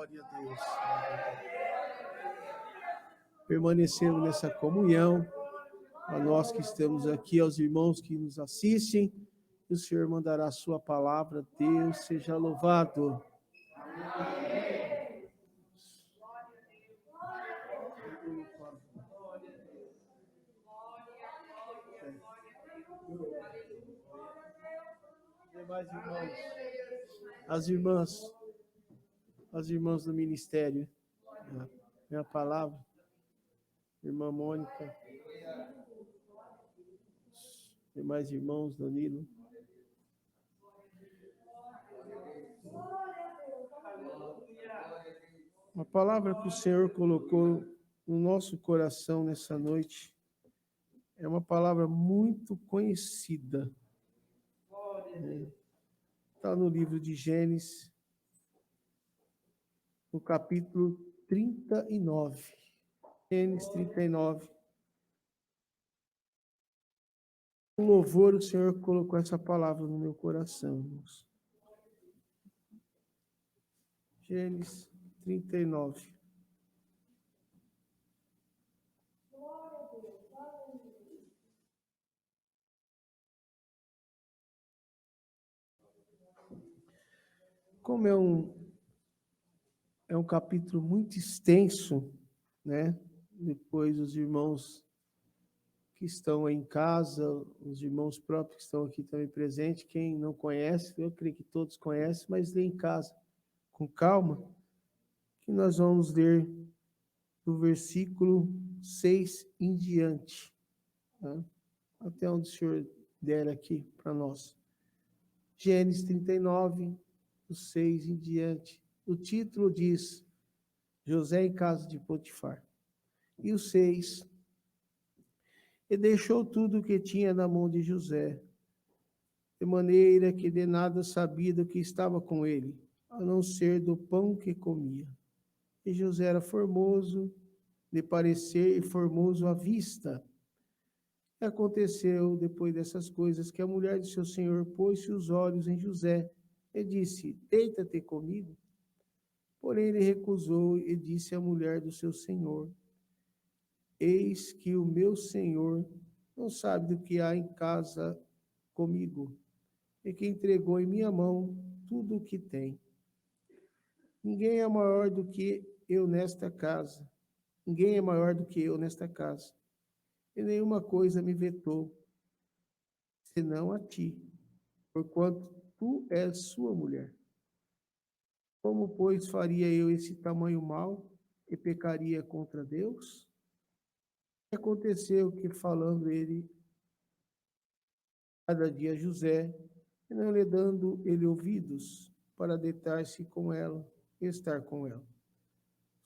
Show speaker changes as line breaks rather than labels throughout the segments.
Glória a Deus. Permanecemos nessa comunhão, a nós que estamos aqui, aos irmãos que nos assistem, o Senhor mandará a sua palavra. Deus seja louvado. Mais irmãos, as irmãs do ministério, a palavra, irmã Mônica, demais irmãos, Danilo. A palavra que o Senhor colocou no nosso coração nessa noite é uma palavra muito conhecida. Está no livro de Gênesis, no capítulo 39. Gênesis 39. Com louvor, o Senhor colocou essa palavra no meu coração, irmãos. Gênesis 39. Como é um capítulo muito extenso, né? Depois os irmãos que estão em casa, os irmãos próprios que estão aqui também presentes, quem não conhece, eu creio que todos conhecem, mas lê em casa, com calma, que nós vamos ler do versículo 6 em diante, né? Até onde o Senhor der aqui para nós. Gênesis 39, do 6 em diante. O título diz, José em casa de Potifar. E o 6, e deixou tudo o que tinha na mão de José, de maneira que de nada sabia do que estava com ele, a não ser do pão que comia. E José era formoso de parecer e formoso à vista. E aconteceu, depois dessas coisas, que a mulher de seu senhor pôs-se os olhos em José e disse, deita-te comigo. Porém ele recusou e disse à mulher do seu senhor, eis que o meu senhor não sabe do que há em casa comigo, e que entregou em minha mão tudo o que tem. Ninguém é maior do que eu nesta casa. Ninguém é maior do que eu nesta casa. E nenhuma coisa me vetou, senão a ti, porquanto tu és sua mulher. Como, pois, faria eu esse tamanho mal e pecaria contra Deus? Aconteceu que, falando ele cada dia a José, e não lhe dando ele ouvidos para deitar-se com ela e estar com ela.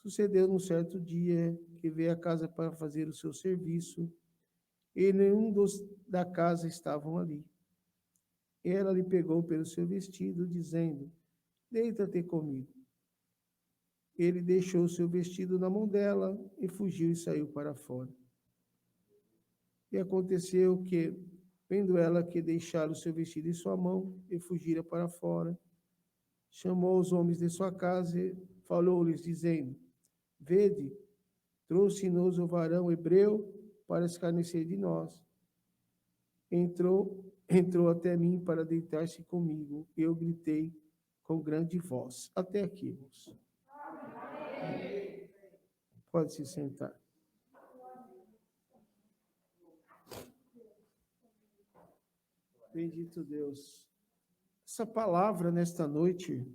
Sucedeu num certo dia que veio à casa para fazer o seu serviço, e nenhum dos da casa estavam ali. Ela lhe pegou pelo seu vestido, dizendo, deita-te comigo. Ele deixou o seu vestido na mão dela e fugiu e saiu para fora. E aconteceu que, vendo ela que deixara o seu vestido em sua mão e fugira para fora, chamou os homens de sua casa e falou-lhes, dizendo, vede, trouxe-nos o varão hebreu para escarnecer de nós. Entrou até mim para deitar-se comigo. Eu gritei com grande voz. Até aqui, irmãos. Pode se sentar. Bendito Deus. Essa palavra nesta noite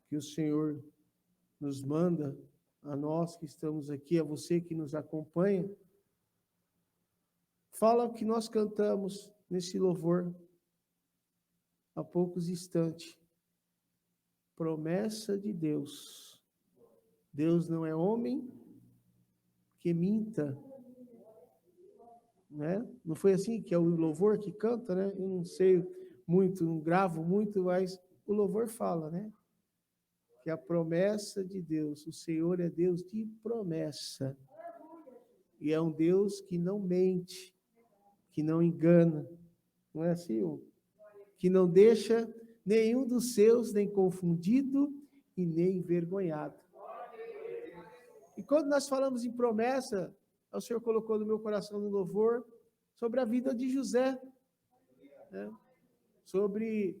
que o Senhor nos manda, a nós que estamos aqui, a você que nos acompanha, fala o que nós cantamos nesse louvor há poucos instantes. Promessa de Deus. Deus não é homem que minta, né? Não foi assim que é o louvor que canta, né? Eu não sei muito, não gravo muito, mas o louvor fala, né? Que a promessa de Deus, o Senhor é Deus de promessa. E é um Deus que não mente, que não engana. Não é assim? Que não deixa nenhum dos seus nem confundido e nem envergonhado. E quando nós falamos em promessa, o Senhor colocou no meu coração no louvor, sobre a vida de José, né? Sobre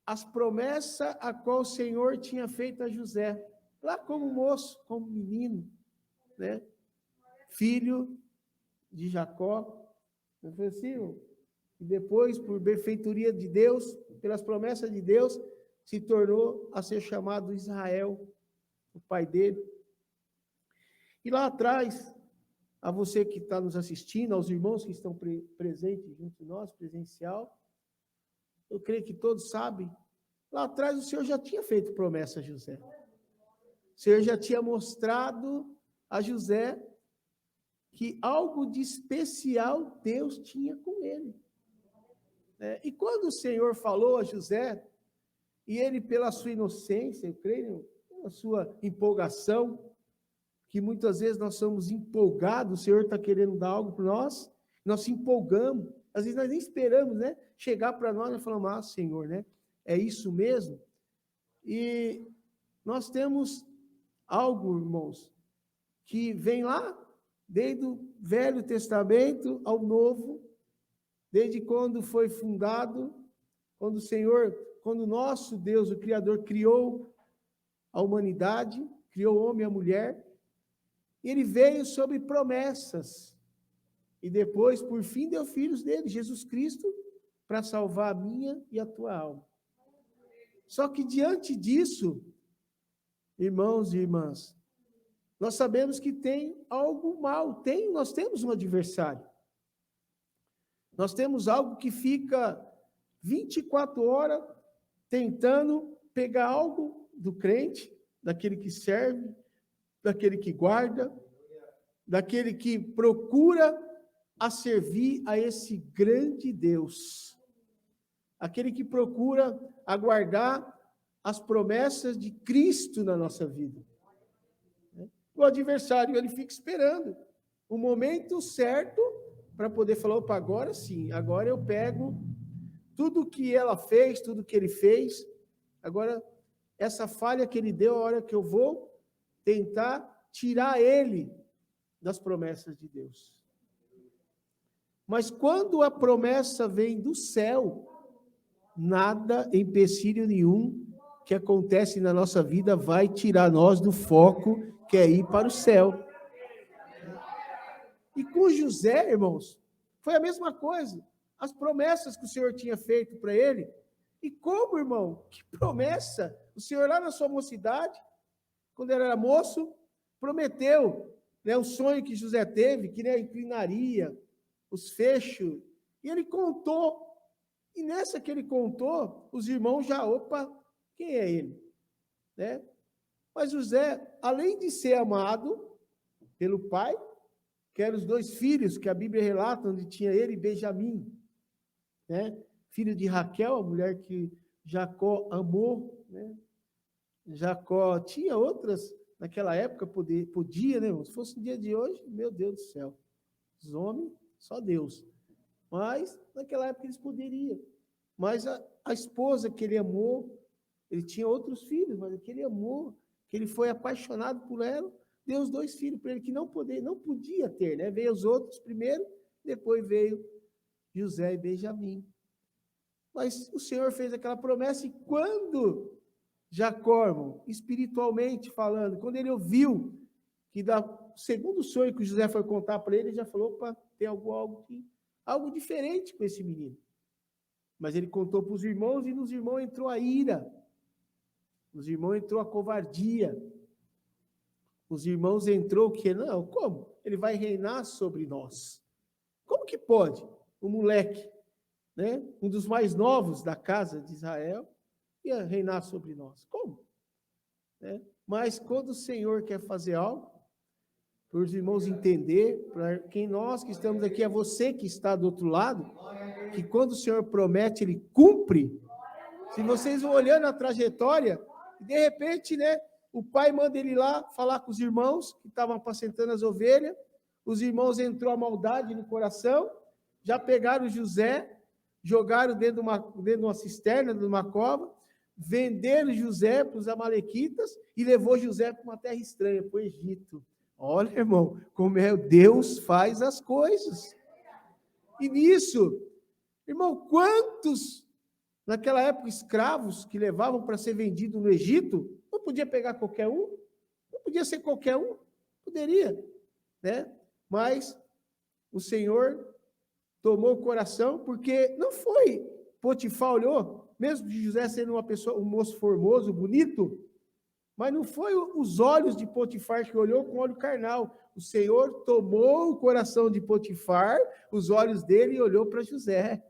as promessas a qual o Senhor tinha feito a José, lá como moço, como menino, né? Filho de Jacó, não foi assim? E depois, por benfeitoria de Deus, pelas promessas de Deus, se tornou a ser chamado Israel, o pai dele. E lá atrás, a você que está nos assistindo, aos irmãos que estão presentes junto de nós, presencial, eu creio que todos sabem, lá atrás o Senhor já tinha feito promessa a José. O Senhor já tinha mostrado a José que algo de especial Deus tinha com ele. E quando o Senhor falou a José, e ele pela sua inocência, eu creio, pela sua empolgação, que muitas vezes nós somos empolgados, o Senhor está querendo dar algo para nós se empolgamos, às vezes nós nem esperamos, né? Chegar para nós e falar, Senhor, né? É isso mesmo? E nós temos algo, irmãos, que vem lá, desde o Velho Testamento ao Novo, desde quando foi fundado, quando o nosso Deus, o Criador, criou a humanidade, criou o homem e a mulher, ele veio sobre promessas, e depois, por fim, deu filhos dele, Jesus Cristo, para salvar a minha e a tua alma. Só que diante disso, irmãos e irmãs, nós sabemos que tem algo mal, nós temos um adversário. Nós temos algo que fica 24 horas tentando pegar algo do crente, daquele que serve, daquele que guarda, daquele que procura a servir a esse grande Deus, aquele que procura aguardar as promessas de Cristo na nossa vida. O adversário, ele fica esperando o momento certo para poder falar, opa, agora sim, agora eu pego tudo que ela fez, tudo que ele fez, agora essa falha que ele deu, a hora que eu vou tentar tirar ele das promessas de Deus. Mas quando a promessa vem do céu, nada, empecilho nenhum que acontece na nossa vida vai tirar nós do foco que é ir para o céu. E com José, irmãos, foi a mesma coisa. As promessas que o Senhor tinha feito para ele. E como, irmão? Que promessa? O Senhor lá na sua mocidade, quando ele era moço, prometeu, né, o sonho que José teve, que ele inclinaria os fechos, e ele contou. E nessa que ele contou, os irmãos já, opa, quem é ele? Né? Mas José, além de ser amado pelo pai, que eram os dois filhos que a Bíblia relata, onde tinha ele e Benjamim, né? Filho de Raquel, a mulher que Jacó amou, né? Jacó tinha outras, naquela época podia, né? Se fosse no dia de hoje, meu Deus do céu, os homens, só Deus. Mas naquela época eles poderiam. Mas a esposa que ele amou, ele tinha outros filhos, mas que ele amou, que ele foi apaixonado por ela, deu os dois filhos para ele que não podia ter, né? Veio os outros primeiro, depois veio José e Benjamim. Mas o Senhor fez aquela promessa e quando Jacó, irmão, espiritualmente falando, quando ele ouviu que o segundo sonho que José foi contar para ele, ele já falou, opa, tem algo diferente com esse menino. Mas ele contou para os irmãos e nos irmãos entrou a ira, nos irmãos entrou a covardia, os irmãos entrou o quê? Não, como? Ele vai reinar sobre nós. Como que pode? O moleque, né, um dos mais novos da casa de Israel, ia reinar sobre nós. Como? Né? Mas quando o Senhor quer fazer algo, para os irmãos entender, para quem nós que estamos aqui, é você que está do outro lado, que quando o Senhor promete, Ele cumpre. Se vocês vão olhando a trajetória, de repente, né, o pai manda ele lá falar com os irmãos que estavam apacentando as ovelhas, os irmãos entrou a maldade no coração, já pegaram José, jogaram dentro de uma cisterna, de uma cova, venderam José para os amalequitas e levou José para uma terra estranha, para o Egito. Olha, irmão, como é Deus faz as coisas. E nisso, irmão, quantos, naquela época, escravos que levavam para ser vendido no Egito, não podia pegar qualquer um? Não podia ser qualquer um? Poderia, né? Mas o Senhor tomou o coração, porque não foi Potifar olhou, mesmo de José sendo uma pessoa, um moço formoso, bonito, mas não foi os olhos de Potifar que olhou com olho carnal. O Senhor tomou o coração de Potifar, os olhos dele, e olhou para José.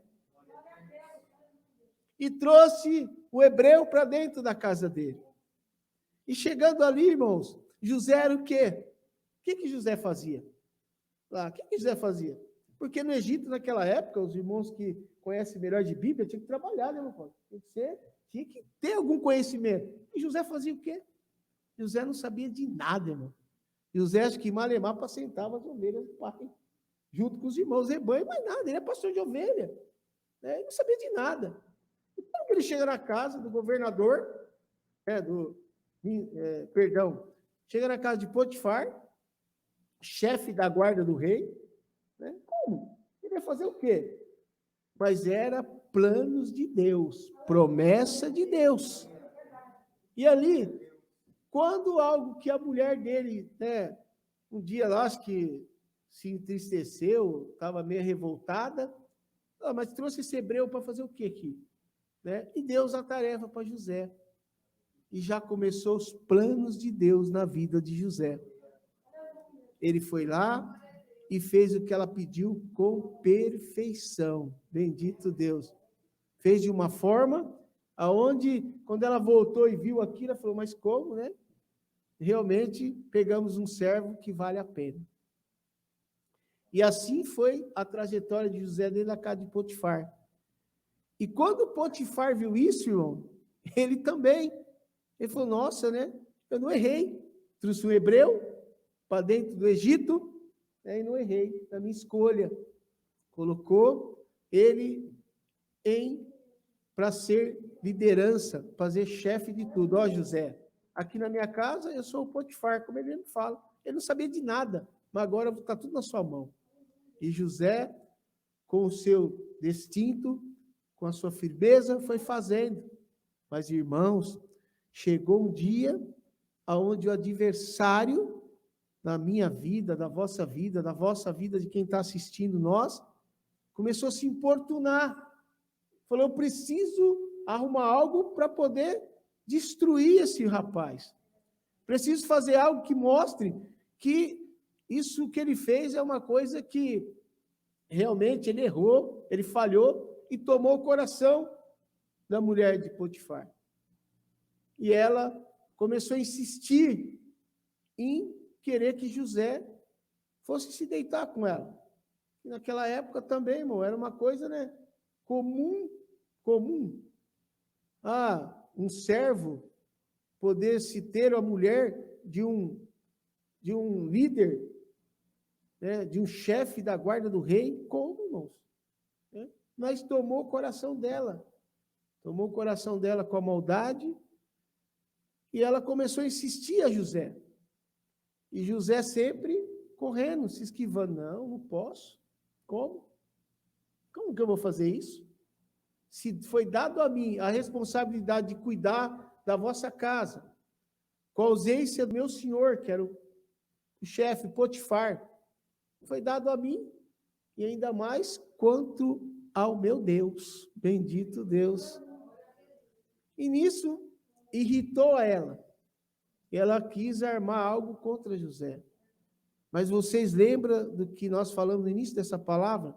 E trouxe o hebreu para dentro da casa dele. E chegando ali, irmãos, José era o quê? O que José fazia? O que José fazia? Porque no Egito, naquela época, os irmãos que conhecem melhor de Bíblia tinham que trabalhar, né, meu pai? Tinha que ter algum conhecimento. E José fazia o quê? José não sabia de nada, irmão. José, acho que malemar apacentava as ovelhas do pai, junto com os irmãos, rebanho, mas nada, ele é pastor de ovelha. Né? Ele não sabia de nada. Então, ele chega na casa do governador, chega na casa de Potifar, chefe da guarda do rei, né? Como? Ele ia fazer o quê? Mas era planos de Deus, promessa de Deus. E ali, quando algo que a mulher dele, né, um dia lá, acho que se entristeceu, estava meio revoltada, mas trouxe esse hebreu para fazer o quê aqui? Né? E Deus a tarefa para José. E já começou os planos de Deus na vida de José. Ele foi lá e fez o que ela pediu com perfeição. Bendito Deus. Fez de uma forma aonde, quando ela voltou e viu aquilo, ela falou, mas como, né? Realmente pegamos um servo que vale a pena. E assim foi a trajetória de José dentro da casa de Potifar. E quando Potifar viu isso, irmão, ele também, ele falou, nossa, né? Eu não errei. Trouxe um hebreu para dentro do Egito, e não errei na minha escolha. Colocou ele para ser liderança, fazer chefe de tudo. Ó, José, aqui na minha casa eu sou o Potifar, como ele me fala. Ele não sabia de nada, mas agora está tudo na sua mão. E José, com o seu destinto, com a sua firmeza, foi fazendo. Mas, irmãos, chegou um dia onde o adversário na minha vida, da vossa vida de quem está assistindo nós, começou a se importunar. Falou, eu preciso arrumar algo para poder destruir esse rapaz. Preciso fazer algo que mostre que isso que ele fez é uma coisa que realmente ele errou, ele falhou e tomou o coração da mulher de Potifar. E ela começou a insistir em querer que José fosse se deitar com ela. E naquela época também, irmão, era uma coisa, né, comum. Um servo poder se ter a mulher de um líder, né, de um chefe da guarda do rei, como, irmãos? Né? Mas tomou o coração dela com a maldade, e ela começou a insistir a José. E José sempre correndo, se esquivando. Não posso. Como? Como que eu vou fazer isso? Se foi dado a mim a responsabilidade de cuidar da vossa casa, com a ausência do meu senhor, que era o chefe Potifar, foi dado a mim, e ainda mais quanto ao meu Deus. Bendito Deus. E nisso irritou a ela. E ela quis armar algo contra José. Mas vocês lembram do que nós falamos no início dessa palavra?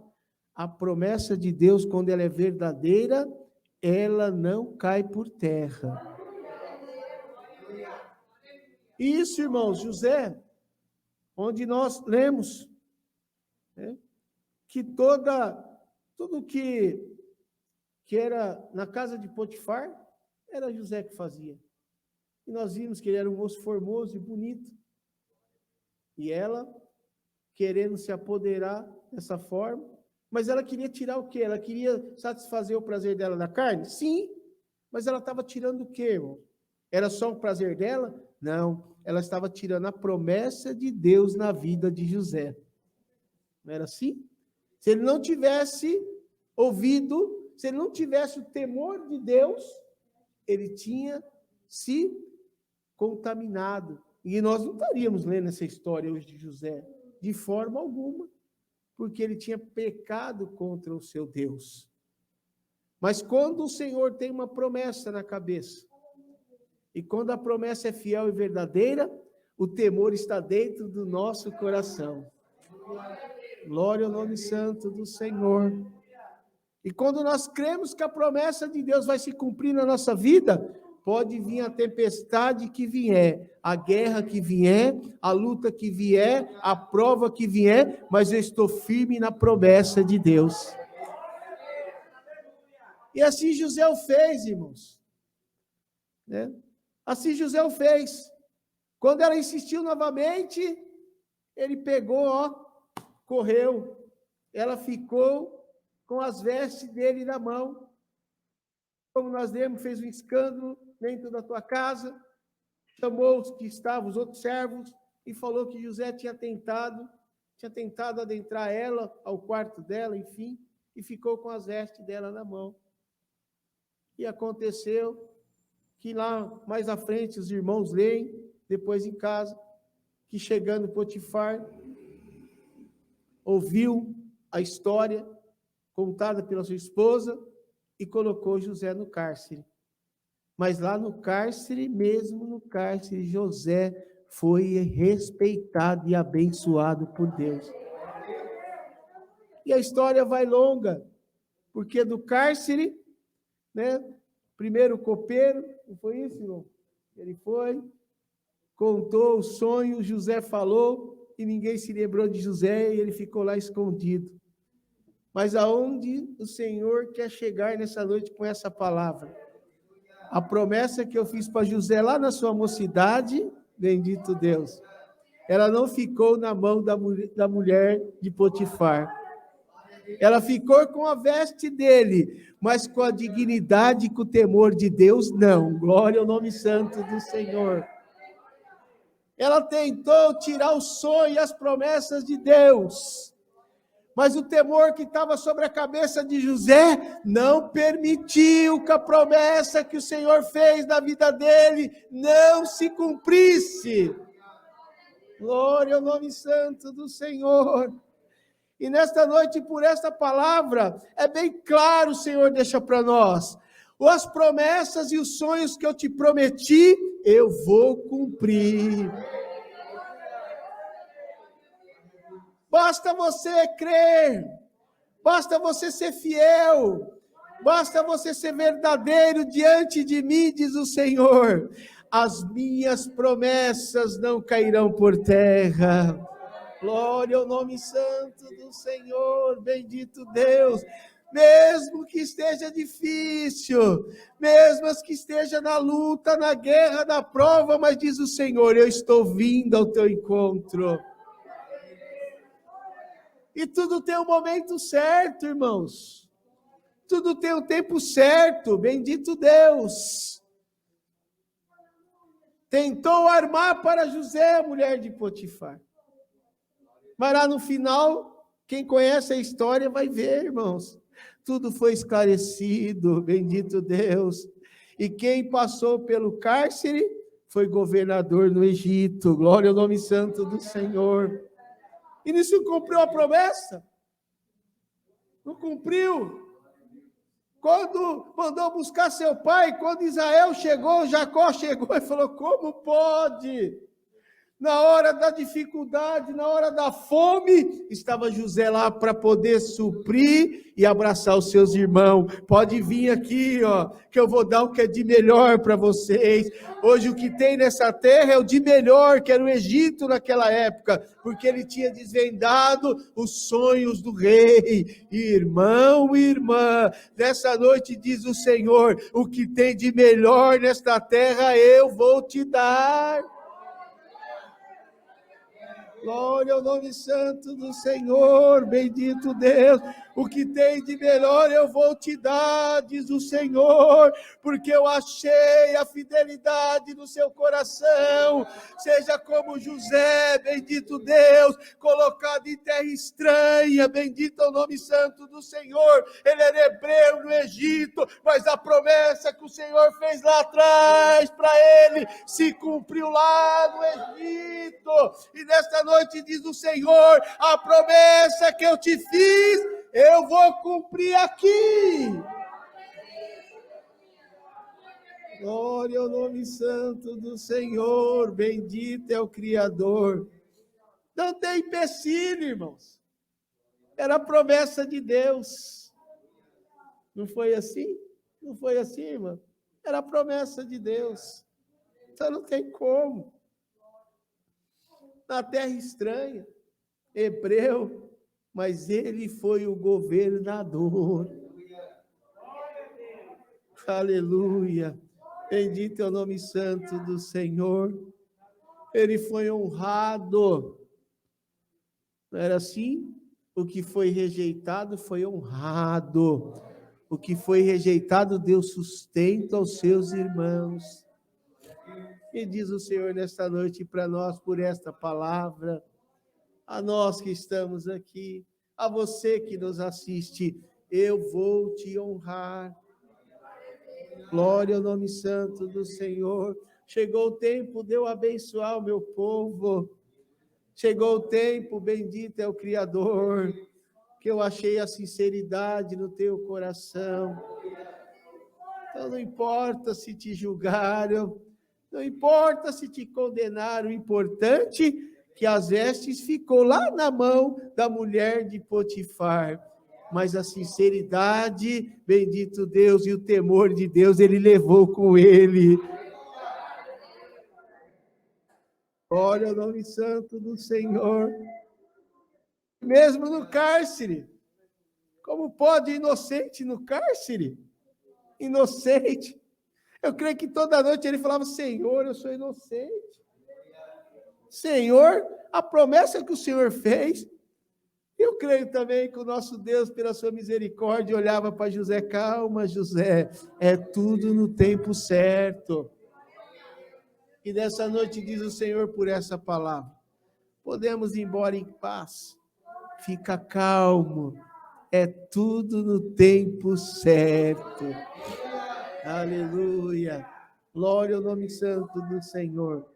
A promessa de Deus, quando ela é verdadeira, ela não cai por terra. Isso, irmãos, José, onde nós lemos, né, que tudo que era na casa de Potifar, era José que fazia. E nós vimos que ele era um moço formoso e bonito. E ela, querendo se apoderar dessa forma, mas ela queria tirar o quê? Ela queria satisfazer o prazer dela da carne? Sim, Mas ela estava tirando o quê, irmão? Era só o prazer dela? Não, ela estava tirando a promessa de Deus na vida de José. Não era assim? Se ele não tivesse ouvido, se ele não tivesse o temor de Deus, ele tinha se contaminado. E nós não estaríamos lendo essa história hoje de José, de forma alguma, porque ele tinha pecado contra o seu Deus. Mas quando o Senhor tem uma promessa na cabeça, e quando a promessa é fiel e verdadeira, o temor está dentro do nosso coração. Glória ao nome santo do Senhor. E quando nós cremos que a promessa de Deus vai se cumprir na nossa vida, pode vir a tempestade que vier, a guerra que vier, a luta que vier, a prova que vier, mas eu estou firme na promessa de Deus. E assim José o fez, irmãos. Né? Assim José o fez. Quando ela insistiu novamente, ele pegou, correu. Ela ficou com as vestes dele na mão. Como nós lemos, fez um escândalo dentro da tua casa, chamou os que estavam, os outros servos, e falou que José tinha tentado adentrar ela ao quarto dela, enfim, e ficou com as vestes dela na mão. E aconteceu que lá mais à frente os irmãos leem, depois em casa, que chegando Potifar, ouviu a história contada pela sua esposa e colocou José no cárcere. Mas lá no cárcere, mesmo no cárcere, José foi respeitado e abençoado por Deus. E a história vai longa, porque do cárcere, né, primeiro o copeiro, não foi isso, irmão? Ele foi, contou o sonho, José falou, e ninguém se lembrou de José, e ele ficou lá escondido. Mas aonde o Senhor quer chegar nessa noite com essa palavra? A promessa que eu fiz para José lá na sua mocidade, bendito Deus, ela não ficou na mão da mulher de Potifar. Ela ficou com a veste dele, mas com a dignidade e com o temor de Deus, não. Glória ao nome santo do Senhor. Ela tentou tirar o sonho e as promessas de Deus, mas o temor que estava sobre a cabeça de José não permitiu que a promessa que o Senhor fez na vida dele não se cumprisse. Glória ao nome santo do Senhor. E nesta noite, por esta palavra, é bem claro, o Senhor deixa para nós. As promessas e os sonhos que eu te prometi, eu vou cumprir. Basta você crer, basta você ser fiel, basta você ser verdadeiro diante de mim, diz o Senhor. As minhas promessas não cairão por terra. Glória ao nome santo do Senhor, bendito Deus. Mesmo que esteja difícil, mesmo que esteja na luta, na guerra, na prova, mas diz o Senhor, eu estou vindo ao teu encontro. E tudo tem um momento certo, irmãos. Tudo tem um tempo certo, bendito Deus. Tentou armar para José, a mulher de Potifar. Mas lá no final, quem conhece a história vai ver, irmãos. Tudo foi esclarecido, bendito Deus. E quem passou pelo cárcere foi governador no Egito. Glória ao nome santo do Senhor. E nisso cumpriu a promessa? Não cumpriu. Quando mandou buscar seu pai, quando Israel chegou, Jacó chegou e falou, como pode? Na hora da dificuldade, na hora da fome, estava José lá para poder suprir e abraçar os seus irmãos. Pode vir aqui, que eu vou dar o que é de melhor para vocês. Hoje o que tem nessa terra é o de melhor, que era o Egito naquela época, porque ele tinha desvendado os sonhos do rei. Irmão e irmã, nessa noite diz o Senhor, o que tem de melhor nesta terra eu vou te dar. Glória ao nome santo do Senhor, bendito Deus. O que tem de melhor eu vou te dar, diz o Senhor, porque eu achei a fidelidade no seu coração. Seja como José, bendito Deus, colocado em terra estranha, bendito é o nome santo do Senhor. Ele era hebreu no Egito, mas a promessa que o Senhor fez lá atrás para ele se cumpriu lá no Egito. E nesta noite diz o Senhor: a promessa que eu te fiz, eu vou cumprir aqui. Glória ao nome santo do Senhor, bendito é o Criador. Não tem empecilho, irmãos. Era a promessa de Deus. Não foi assim? Não foi assim, irmão? Era a promessa de Deus. Então não tem como. Na terra estranha, hebreu, mas ele foi o governador. Aleluia. Bendito é o nome santo do Senhor. Ele foi honrado. Não era assim? O que foi rejeitado foi honrado. O que foi rejeitado deu sustento aos seus irmãos. E diz o Senhor nesta noite para nós, por esta palavra, a nós que estamos aqui, a você que nos assiste, eu vou te honrar. Glória ao nome santo do Senhor. Chegou o tempo de eu abençoar o meu povo. Chegou o tempo, bendito é o Criador, que eu achei a sinceridade no teu coração. Então não importa se te julgaram, não importa se te condenaram, o importante é que as vestes ficou lá na mão da mulher de Potifar. Mas a sinceridade, bendito Deus, e o temor de Deus, ele levou com ele. Olha o nome santo do Senhor. Mesmo no cárcere. Como pode inocente no cárcere? Inocente. Eu creio que toda noite ele falava: Senhor, eu sou inocente. Senhor, a promessa que o Senhor fez. Eu creio também que o nosso Deus, pela sua misericórdia, olhava para José: calma, José, é tudo no tempo certo. E nessa noite diz o Senhor por essa palavra: podemos ir embora em paz, fica calmo, é tudo no tempo certo. Aleluia, glória ao nome santo do Senhor.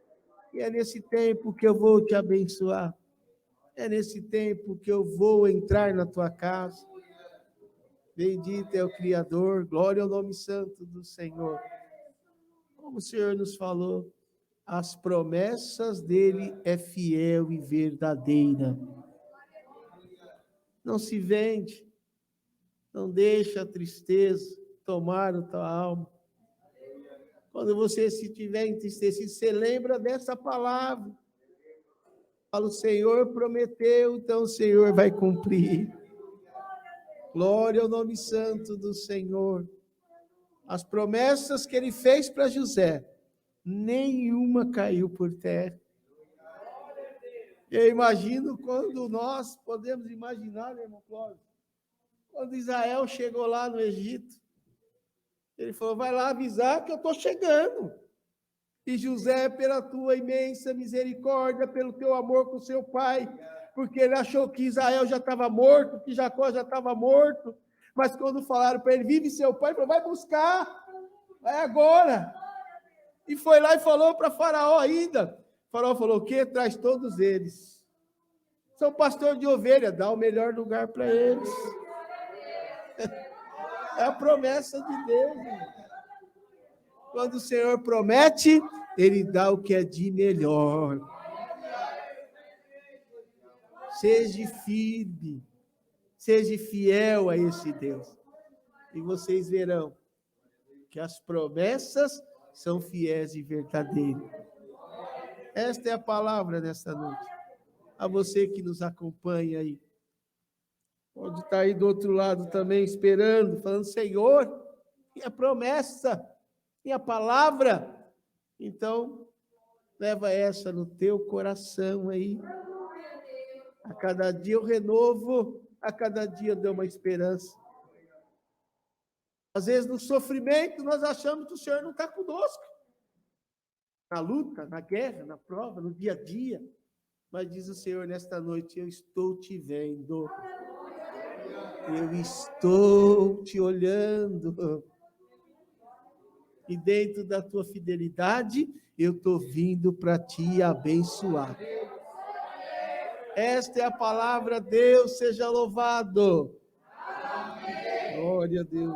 E é nesse tempo que eu vou te abençoar. É nesse tempo que eu vou entrar na tua casa. Bendito é o Criador, glória ao nome santo do Senhor. Como o Senhor nos falou, as promessas dele é fiel e verdadeira. Não se vende, não deixa a tristeza tomar a tua alma. Quando você se tiver entristecido, você lembra dessa palavra. Fala: o Senhor prometeu, então o Senhor vai cumprir. Glória ao nome santo do Senhor. As promessas que ele fez para José, nenhuma caiu por terra. Eu imagino quando nós podemos imaginar, né, irmão Clóvis? Quando Israel chegou lá no Egito, ele falou: vai lá avisar que eu estou chegando. E José, pela tua imensa misericórdia, pelo teu amor com seu pai, porque ele achou que Israel já estava morto, que Jacó já estava morto, mas quando falaram para ele: vive seu pai, ele falou: vai buscar, vai agora. E foi lá e falou para Faraó ainda. Faraó falou: o quê? Traz todos eles. São pastor de ovelha, dá o melhor lugar para eles. É a promessa de Deus, irmão. Quando o Senhor promete, ele dá o que é de melhor. Seja firme, seja fiel a esse Deus. E vocês verão que as promessas são fiéis e verdadeiras. Esta é a palavra desta noite. A você que nos acompanha aí. Pode estar aí do outro lado também esperando, falando: Senhor, minha promessa, minha palavra. Então, leva essa no teu coração aí. A cada dia eu renovo, a cada dia eu dou uma esperança. Às vezes, no sofrimento, nós achamos que o Senhor não está conosco. Na luta, na guerra, na prova, no dia a dia. Mas diz o Senhor, nesta noite, eu estou te vendo. Eu estou te olhando. E dentro da tua fidelidade, eu estou vindo para te abençoar. Esta é a palavra, Deus seja louvado. Glória a Deus.